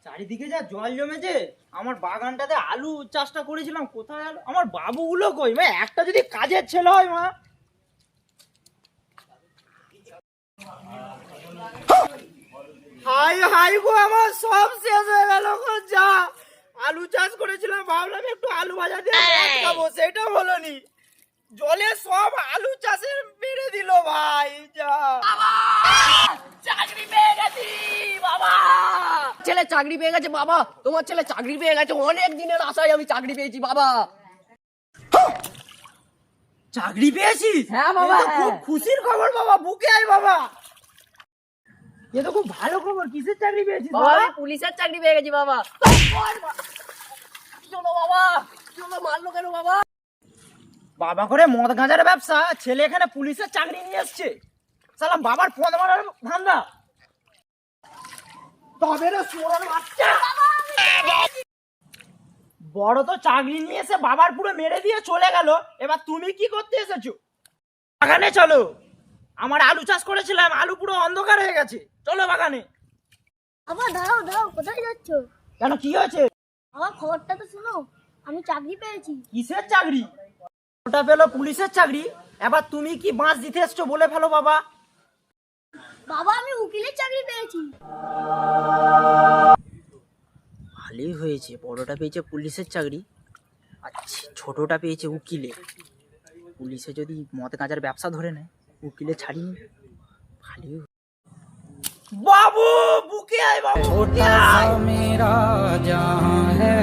চারিদিকে যা জল জমেছে, আমার বাগানটাতে আলু চাষটা করেছিলাম, কোথায় আলু? আমার বাবুগুলো কই? মা একটা যদি কাজের ছেলে হয় মা। হাই হাই গো, আমার সব শেষ হয়ে গেল গো। যা আলু চাষ করেছিলাম, ভাবলাম একটু আলু ভাজা দিয়ে ভাত খাবো, সেটাও হলোনি। জলে সব আলু চাষে মেরে দিল ভাই। যা চাকরি পেয়ে গেছি বাবা। ছেলে চাকরি পেয়ে গেছে বাবা, তোমার ছেলে চাকরি পেয়ে গেছে। অনেক দিনের আশায় আমি চাকরি পেয়েছি বাবা। চাকরি পেয়েছিস? হ্যাঁ বাবা, এ তো খুব খুশির খবর বাবা, বুকে আয় বাবা। এ তো খুব ভালো খবর। কিসের চাকরি পেয়েছিস বাবা বাবা? আমি পুলিশের চাকরি পেয়ে গেছি বাবা। চলো বাবা, চলো, মারলো কেন বাবা? বাবা করে মদ গাঁজার ব্যবসা, ছেলে এখানে পুলিশের চাকরি নিয়ে এসছে। সালাম বাবার পদ মারার ধান্দা। তবে রে সোনার বাচ্চা, বড় তো চাকরি নিয়ে এসে বাবার পুরো মেরে দিয়ে চলে গেল। এবার তুমি কি করতে এসেছো? বাগানে চলো, আমার আলু চাষ করেছিলাম, আলু পুরো অন্ধকার হয়ে গেছে। চলো বাগানে। আবার দাঁড়াও দাঁড়াও, কোথায় যাচ্ছ? কেন, কি হয়েছে? আমার খবরটা তো শোনো, আমি চাকরি পেয়েছি। কিসের চাকরি? ওটা পেলো পুলিশের চাকরি। এবার তুমি কি বাঁশ দিতে এসছো বলে ফেলো বাবা। বাবা আমি উকিলের চাকরি পেয়েছি। ভালোই হয়েছে, বড়টা পেয়েছে পুলিশের চাকরি, আচ্ছা ছোটটা পেয়েছে উকিলে। পুলিশে যদি মদ গাঁজার ব্যবসা ধরে নেয়, উকিলে ছাড়িয়ে নিবে। ভালোই। বাবু বুকে আয় বাবু, বুকে আয়। मेरा जहां है